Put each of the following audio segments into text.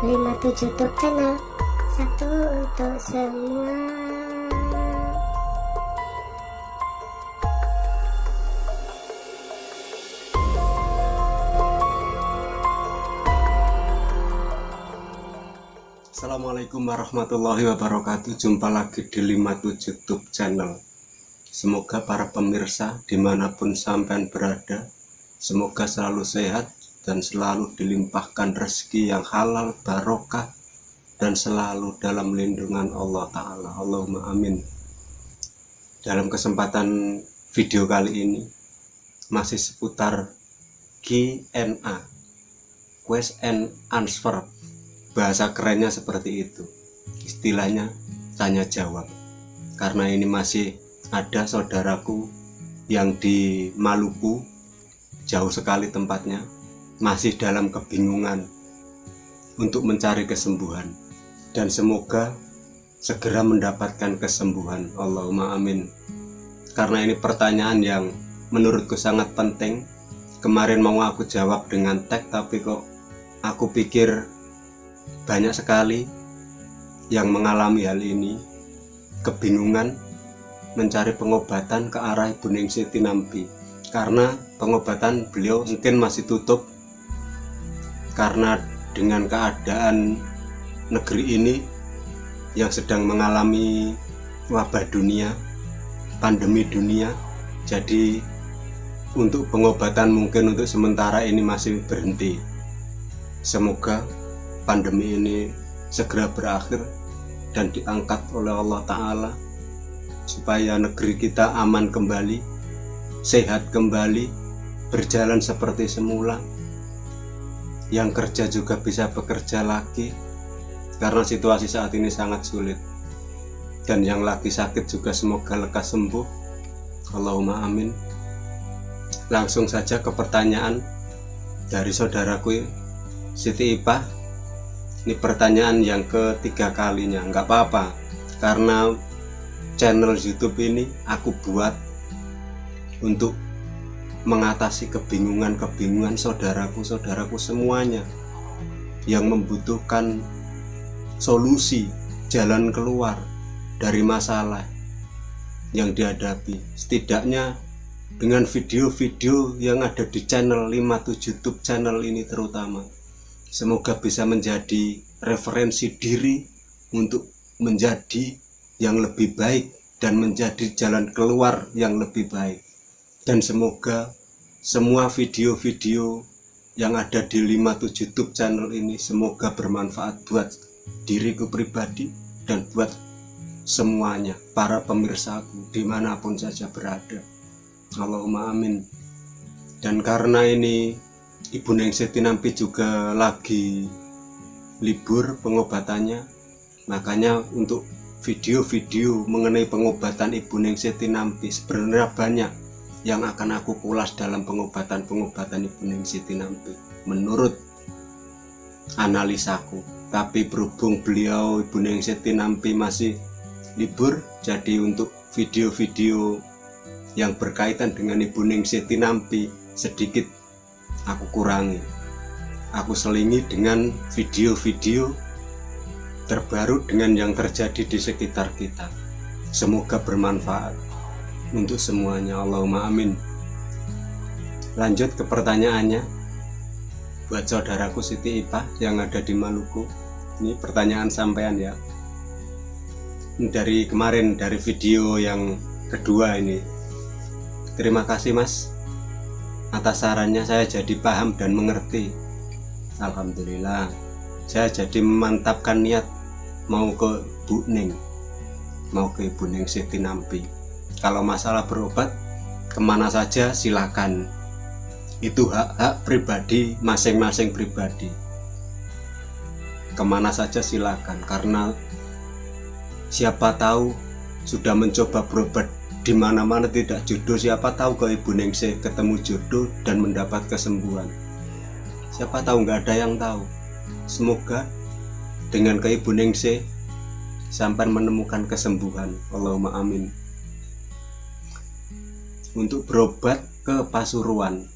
57 YouTube channel, satu untuk semua. Assalamualaikum warahmatullahi wabarakatuh. Jumpa lagi di 57 YouTube channel. Semoga para pemirsa dimanapun sampean berada, semoga selalu sehat dan selalu dilimpahkan rezeki yang halal, barokah, dan selalu dalam lindungan Allah Ta'ala. Allahumma amin. Dalam kesempatan video kali ini masih seputar Q&A, question and answer. Bahasa kerennya seperti itu, istilahnya tanya jawab. Karena ini masih ada saudaraku yang di Maluku, jauh sekali tempatnya, masih dalam kebingungan untuk mencari kesembuhan, dan semoga segera mendapatkan kesembuhan. Allahumma amin. Karena ini pertanyaan yang menurutku sangat penting. Kemarin mau aku jawab dengan teks, tapi kok aku pikir banyak sekali yang mengalami hal ini, kebingungan mencari pengobatan ke arah Ibu Ningsih Tinampi, karena pengobatan beliau mungkin masih tutup karena dengan keadaan negeri ini yang sedang mengalami wabah dunia, pandemi dunia. Jadi untuk pengobatan mungkin untuk sementara ini masih berhenti. Semoga pandemi ini segera berakhir dan diangkat oleh Allah Ta'ala, supaya negeri kita aman kembali, sehat kembali, berjalan seperti semula. Yang kerja juga bisa bekerja lagi, karena situasi saat ini sangat sulit. Dan yang lagi sakit juga semoga lekas sembuh. Allahumma amin. Langsung saja ke pertanyaan dari saudaraku Siti Ipah. Ini pertanyaan yang ketiga kalinya, nggak apa-apa, karena channel YouTube ini aku buat untuk mengatasi kebingungan saudaraku semuanya yang membutuhkan solusi, jalan keluar dari masalah yang dihadapi. Setidaknya dengan video-video yang ada di channel 57 YouTube channel ini terutama, semoga bisa menjadi referensi diri untuk menjadi yang lebih baik dan menjadi jalan keluar yang lebih baik. Dan semoga semua video-video yang ada di 57 YouTube channel ini semoga bermanfaat buat diriku pribadi dan buat semuanya, para pemirsaku dimanapun saja berada. Allahumma amin. Dan karena ini Ibu Ningsih Tinampi juga lagi libur pengobatannya, makanya untuk video-video mengenai pengobatan Ibu Ningsih Tinampi sebenarnya banyak yang akan aku kulas dalam pengobatan Ibu Ningsih Tinampi menurut analisaku. Tapi berhubung beliau Ibu Ningsih Tinampi masih libur, jadi untuk video-video yang berkaitan dengan Ibu Ningsih Tinampi sedikit aku kurangi, aku selingi dengan video-video terbaru dengan yang terjadi di sekitar kita. Semoga bermanfaat untuk semuanya. Allahumma amin. Lanjut ke pertanyaannya buat saudaraku Siti Ipah yang ada di Maluku. Ini pertanyaan sampean ya, dari kemarin, dari video yang kedua ini. Terima kasih Mas atas sarannya, saya jadi paham dan mengerti. Alhamdulillah, saya jadi memantapkan niat mau ke Bu Ning, mau ke Ibu Ningsih Tinampi. Kalau masalah berobat kemana saja silakan, itu hak pribadi masing-masing pribadi. Kemana saja silakan, karena siapa tahu sudah mencoba berobat di mana-mana tidak jodoh, siapa tahu ke Ibu Ningsih ketemu jodoh dan mendapat kesembuhan. Siapa tahu, nggak ada yang tahu. Semoga dengan ke Ibu Ningsih sampai menemukan kesembuhan. Allahumma amin. Untuk berobat ke Pasuruan,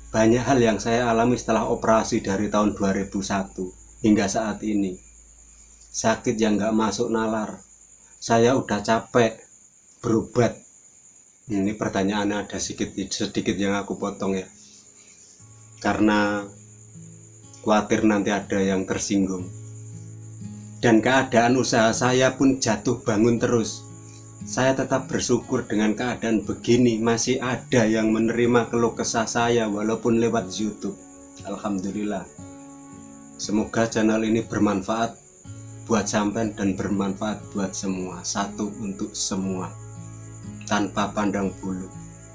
banyak hal yang saya alami setelah operasi dari tahun 2001. hingga saat ini. Sakit yang gak masuk nalar. Saya udah capek berobat. Ini pertanyaannya ada sedikit yang aku potong ya, karena khawatir nanti ada yang tersinggung. Dan keadaan usaha saya pun jatuh bangun terus. Saya tetap bersyukur dengan keadaan begini, masih ada yang menerima keluh kesah saya walaupun lewat YouTube. Alhamdulillah. Semoga channel ini bermanfaat buat sampean dan bermanfaat buat semua. Satu untuk semua, tanpa pandang bulu.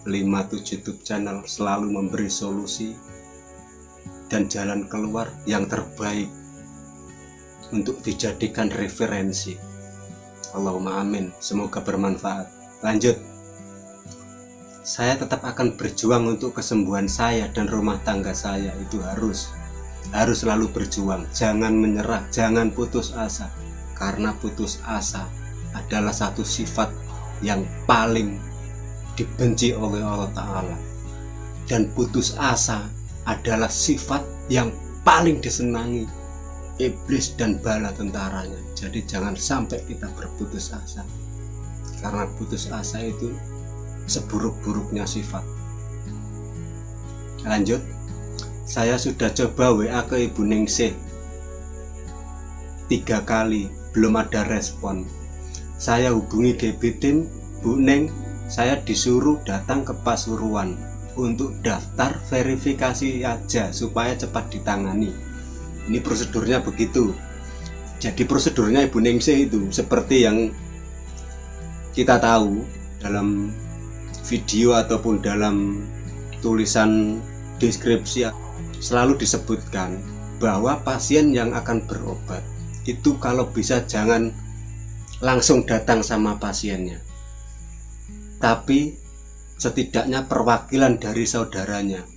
57 YouTube channel selalu memberi solusi dan jalan keluar yang terbaik untuk dijadikan referensi. Allahumma amin, semoga bermanfaat. Lanjut, saya tetap akan berjuang untuk kesembuhan saya dan rumah tangga saya. Itu harus selalu berjuang, jangan menyerah, jangan putus asa, karena putus asa adalah satu sifat yang paling dibenci oleh Allah Ta'ala, dan putus asa adalah sifat yang paling disenangi iblis dan bala tentaranya. Jadi jangan sampai kita berputus asa, karena putus asa itu seburuk-buruknya sifat. Lanjut, saya sudah coba WA ke Ibu Ningsih 3 kali, belum ada respon. Saya hubungi DB Tim, Bu Neng, saya disuruh datang ke Pasuruan untuk daftar verifikasi aja supaya cepat ditangani. Ini prosedurnya begitu. Jadi prosedurnya Ibu Ningsih itu seperti yang kita tahu dalam video ataupun dalam tulisan deskripsi, selalu disebutkan bahwa pasien yang akan berobat itu kalau bisa jangan langsung datang sama pasiennya, tapi setidaknya perwakilan dari saudaranya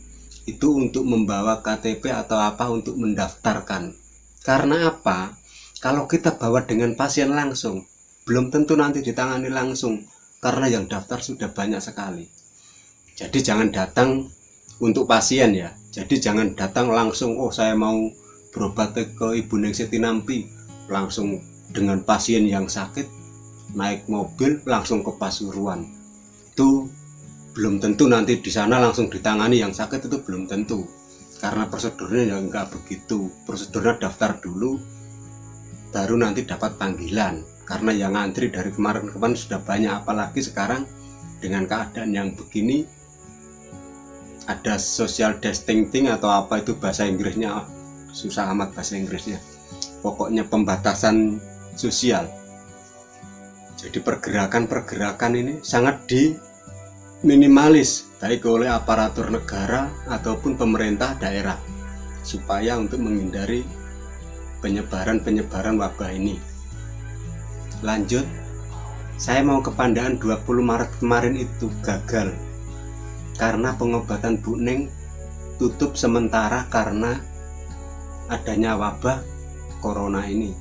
itu untuk membawa KTP atau apa untuk mendaftarkan. Karena apa? Kalau kita bawa dengan pasien langsung, belum tentu nanti ditangani langsung, karena yang daftar sudah banyak sekali. Jadi jangan datang untuk pasien ya. Jadi jangan datang langsung, oh saya mau berobat ke Ibu Ningsih Tinampi, langsung dengan pasien yang sakit naik mobil langsung ke Pasuruan. Itu belum tentu nanti di sana langsung ditangani yang sakit, itu belum tentu, karena prosedurnya ya enggak begitu. Prosedurnya daftar dulu baru nanti dapat panggilan, karena yang antri dari kemarin-kemarin sudah banyak, apalagi sekarang dengan keadaan yang begini ada social distancing atau apa itu bahasa Inggrisnya, susah amat bahasa Inggrisnya, pokoknya pembatasan sosial. Jadi pergerakan ini sangat minimalis baik oleh aparatur negara ataupun pemerintah daerah, supaya untuk menghindari penyebaran wabah ini. Lanjut, saya mau ke Pandaan 20 Maret kemarin itu gagal karena pengobatan Bu Neng tutup sementara karena adanya wabah corona ini.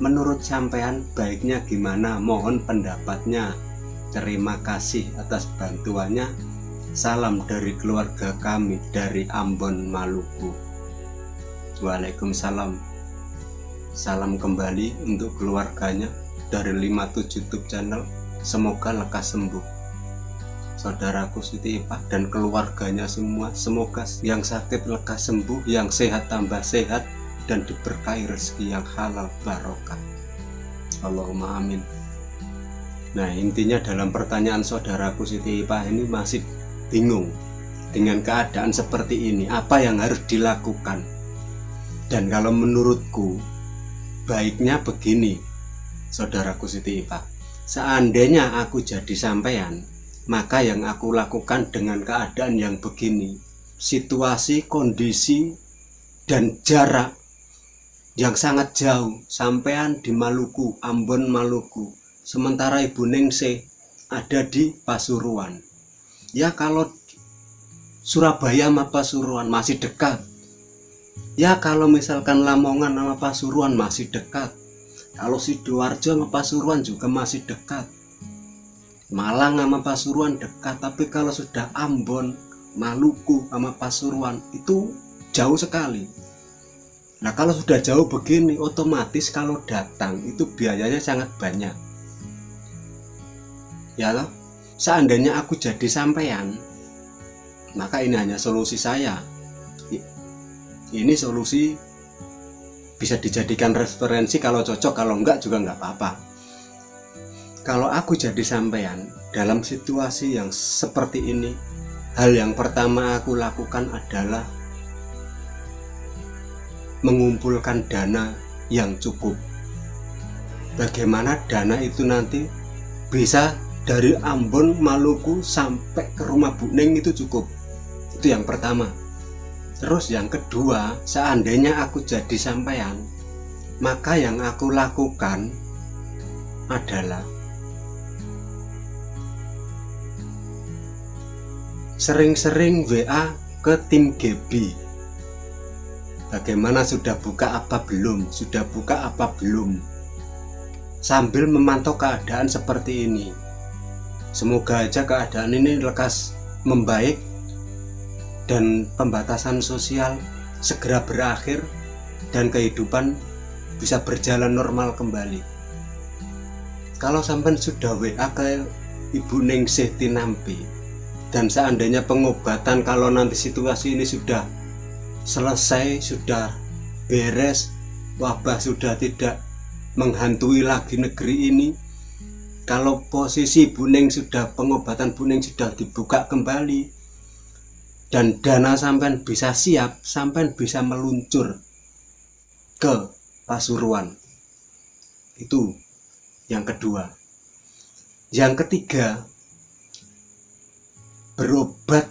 Menurut sampean baiknya gimana? Mohon pendapatnya. Terima kasih atas bantuannya. Salam dari keluarga kami dari Ambon, Maluku. Waalaikumsalam. Salam kembali untuk keluarganya dari 57 YouTube channel. Semoga lekas sembuh. Saudaraku Siti Ipah dan keluarganya semua, semoga yang sakit lekas sembuh, yang sehat tambah sehat, dan diberkahi rezeki yang halal barokah. Allahumma amin. Nah, intinya dalam pertanyaan saudaraku Siti Ipah ini masih bingung dengan keadaan seperti ini, apa yang harus dilakukan. Dan kalau menurutku baiknya begini, saudaraku Siti Ipah, seandainya aku jadi sampean, maka yang aku lakukan dengan keadaan yang begini, situasi, kondisi, dan jarak yang sangat jauh, sampean di Maluku, Ambon, Maluku, sementara Ibu Ningsih ada di Pasuruan. Ya kalau Surabaya sama Pasuruan masih dekat. Ya kalau misalkan Lamongan sama Pasuruan masih dekat. Kalau Sidoarjo sama Pasuruan juga masih dekat. Malang sama Pasuruan dekat. Tapi kalau sudah Ambon, Maluku sama Pasuruan itu jauh sekali. Nah kalau sudah jauh begini, otomatis kalau datang itu biayanya sangat banyak. Ya loh, seandainya aku jadi sampean, maka ini hanya solusi saya. Ini solusi bisa dijadikan referensi, kalau cocok, kalau enggak juga enggak apa-apa. Kalau aku jadi sampean dalam situasi yang seperti ini, hal yang pertama aku lakukan adalah mengumpulkan dana yang cukup. Bagaimana dana itu nanti bisa dari Ambon, Maluku sampai ke rumah Bu Ning itu cukup. Itu yang pertama. Terus yang kedua, seandainya aku jadi sampean, maka yang aku lakukan adalah sering-sering WA ke tim GB. Bagaimana, sudah buka apa belum? Sudah buka apa belum? Sambil memantau keadaan seperti ini. Semoga aja keadaan ini lekas membaik dan pembatasan sosial segera berakhir dan kehidupan bisa berjalan normal kembali. Kalau sampai sudah WA ke Ibu Ningsih Tinampi, dan seandainya pengobatan, kalau nanti situasi ini sudah selesai, sudah beres, wabah sudah tidak menghantui lagi negeri ini, kalau posisi Bu Ning sudah, pengobatan Bu Ning sudah dibuka kembali, dan dana sampean bisa siap, sampean bisa meluncur ke Pasuruan. Itu yang kedua. Yang ketiga, berobat.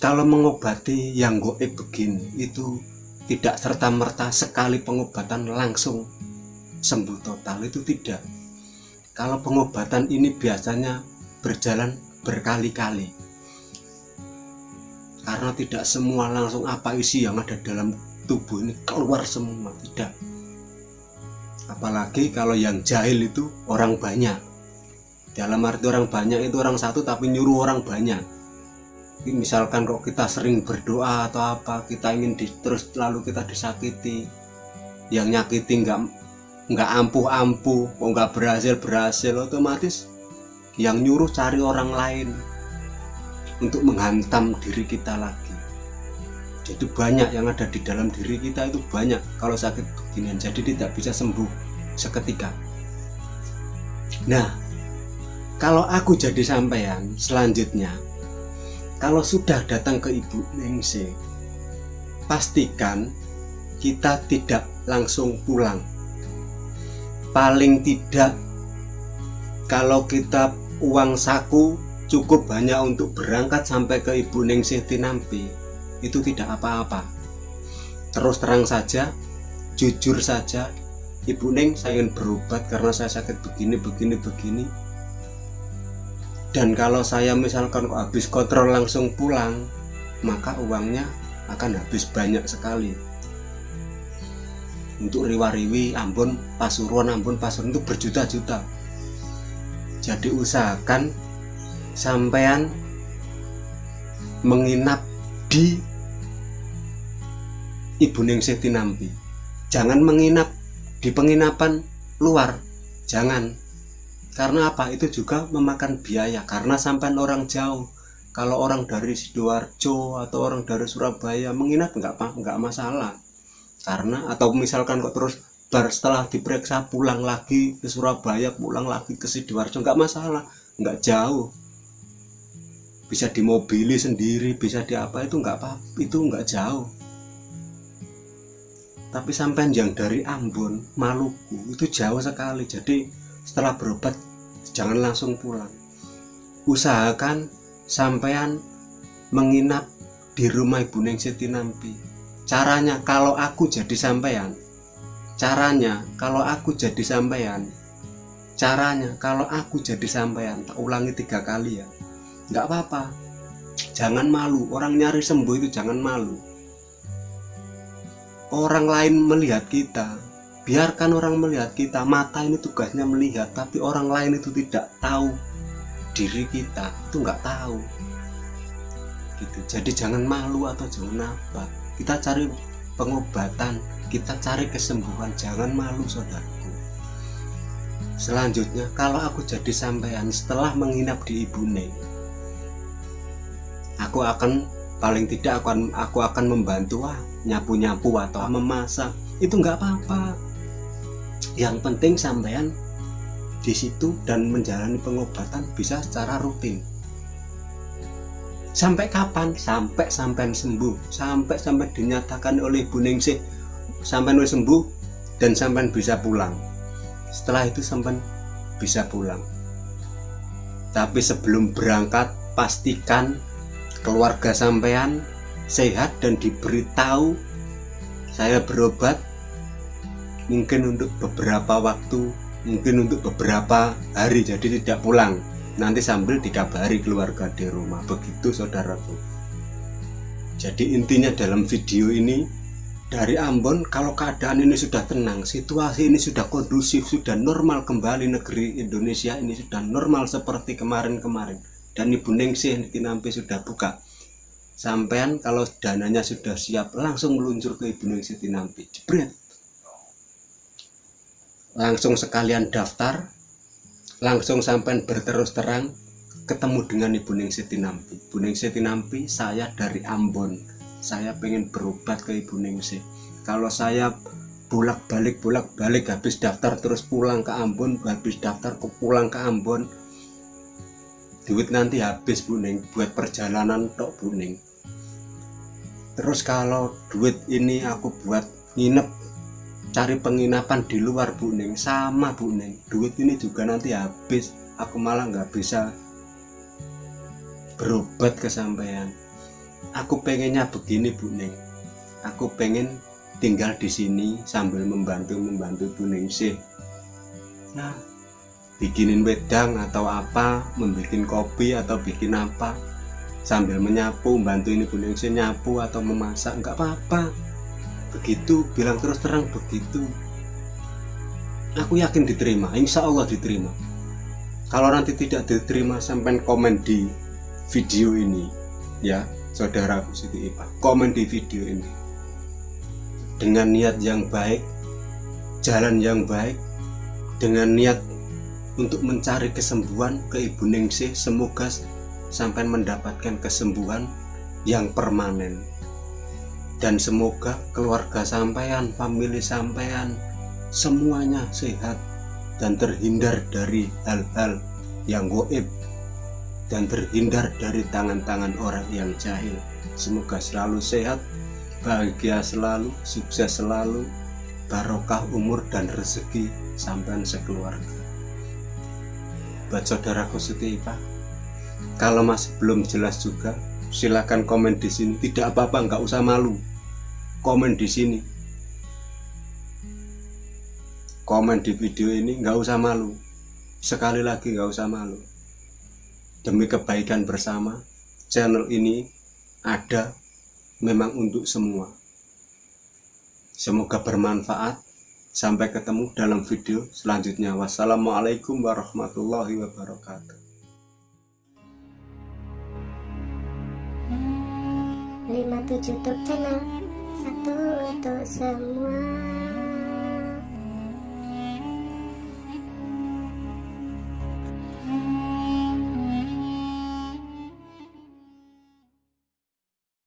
Kalau mengobati yang goib begini, itu tidak serta-merta sekali pengobatan langsung sembuh total, itu tidak. Kalau pengobatan ini biasanya berjalan berkali-kali, karena tidak semua langsung apa isi yang ada dalam tubuh ini keluar semua, tidak. Apalagi kalau yang jahil itu orang banyak. Dalam arti orang banyak itu orang satu tapi nyuruh orang banyak. Misalkan kok kita sering berdoa atau apa, kita ingin terus lalu kita disakiti, yang nyakiti nggak ampuh-ampuh, kok nggak berhasil, otomatis yang nyuruh cari orang lain untuk menghantam diri kita lagi. Jadi banyak yang ada di dalam diri kita, itu banyak kalau sakit beginian, jadi tidak bisa sembuh seketika. Nah, kalau aku jadi sampean selanjutnya, kalau sudah datang ke Ibu Ningsih, pastikan kita tidak langsung pulang. Paling tidak, kalau kita uang saku cukup banyak untuk berangkat sampai ke Ibu Ningsih Tinampi, itu tidak apa-apa. Terus terang saja, jujur saja, Ibu Ning, saya ingin berobat karena saya sakit begini. Dan kalau saya misalkan kok habis kontrol langsung pulang, maka uangnya akan habis banyak sekali. Untuk riwa-riwi Ambon Pasuruan itu berjuta-juta. Jadi usahakan sampean menginap di Ibu Ningsih Tinampi. Jangan menginap di penginapan luar, jangan. Karena apa? Itu juga memakan biaya, karena sampean orang jauh. Kalau orang dari Sidoarjo atau orang dari Surabaya menginap nggak masalah. Karena atau misalkan kok terus setelah diperiksa pulang lagi ke Surabaya, pulang lagi ke Sidoarjo, nggak masalah, nggak jauh. Bisa dimobili sendiri, bisa di apa, itu nggak apa, itu nggak jauh. Tapi sampean yang dari Ambon, Maluku itu jauh sekali. Jadi setelah berobat jangan langsung pulang. Usahakan sampean menginap di rumah Ibu Ningsih Tinampi. Caranya kalau aku jadi sampean, tak ulangi 3 kali ya, nggak apa-apa. Jangan malu, orang nyari sembuh itu jangan malu. Orang lain melihat kita, biarkan orang melihat kita. Mata ini tugasnya melihat, tapi orang lain itu tidak tahu diri kita, itu nggak tahu gitu. Jadi jangan malu atau jangan apa, kita cari pengobatan, kita cari kesembuhan, jangan malu saudaraku. Selanjutnya, kalau aku jadi sampean setelah menginap di Ibu Neng, aku akan paling tidak aku akan membantu nyapu-nyapu atau memasak. Itu nggak apa-apa. Yang penting sampean di situ dan menjalani pengobatan bisa secara rutin. Sampai kapan? Sampai sampean sembuh, sampai dinyatakan oleh Ibu Ningsih sampean wis sembuh dan sampean bisa pulang. Setelah itu sampean bisa pulang. Tapi sebelum berangkat, pastikan keluarga sampean sehat dan diberitahu saya berobat mungkin untuk beberapa waktu, mungkin untuk beberapa hari, jadi tidak pulang. Nanti sambil dikabari keluarga di rumah. Begitu saudaraku. Jadi intinya dalam video ini, dari Ambon, kalau keadaan ini sudah tenang, situasi ini sudah kondusif, sudah normal kembali, negeri Indonesia ini sudah normal seperti kemarin-kemarin, dan Ibu Ningsih Tinampi sudah buka. Sampean kalau dananya sudah siap, langsung meluncur ke Ibu Ningsih Tinampi, jebret, langsung sekalian daftar, langsung sampean berterus terang ketemu dengan Ibu Ningsih Tinampi. Ibu Ningsih Tinampi, saya dari Ambon, saya pengen berobat ke Ibu Ningsih. Kalau saya bolak-balik habis daftar terus pulang ke Ambon, habis daftar pulang ke Ambon, duit nanti habis Bu Ning, buat perjalanan tok Bu Ning. Terus kalau duit ini aku buat nginep, cari penginapan di luar Bu Ning, sama Bu Ning, duit ini juga nanti habis, aku malah nggak bisa berobat ke sampean. Aku pengennya begini Bu Ning, aku pengen tinggal di sini sambil membantu Bu Ningsih. Nah, bikinin wedang atau apa, membikin kopi atau bikin apa, sambil menyapu, bantu ini Bu Ningsih nyapu atau memasak, nggak apa-apa. Begitu, bilang terus terang begitu. Aku yakin diterima, insya Allah diterima. Kalau nanti tidak diterima, sampai komen di video ini, ya saudaraku Siti Ipah, komen di video ini dengan niat yang baik, jalan yang baik, dengan niat untuk mencari kesembuhan ke Ibu Ningsih. Semoga sampai mendapatkan kesembuhan yang permanen, dan semoga keluarga sampean, famili sampean semuanya sehat dan terhindar dari hal-hal yang gaib dan terhindar dari tangan-tangan orang yang jahil. Semoga selalu sehat, bahagia selalu, sukses selalu, barokah umur dan rezeki sampean sekeluarga. Buat saudaraku Siti Ipah, kalau masih belum jelas juga, silakan komen di sini. Tidak apa-apa, nggak usah malu. Komen di sini, komen di video ini, nggak usah malu. Sekali lagi nggak usah malu. Demi kebaikan bersama, channel ini ada memang untuk semua. Semoga bermanfaat. Sampai ketemu dalam video selanjutnya. Wassalamualaikum warahmatullahi wabarakatuh. 57 Top Channel, satu untuk semua.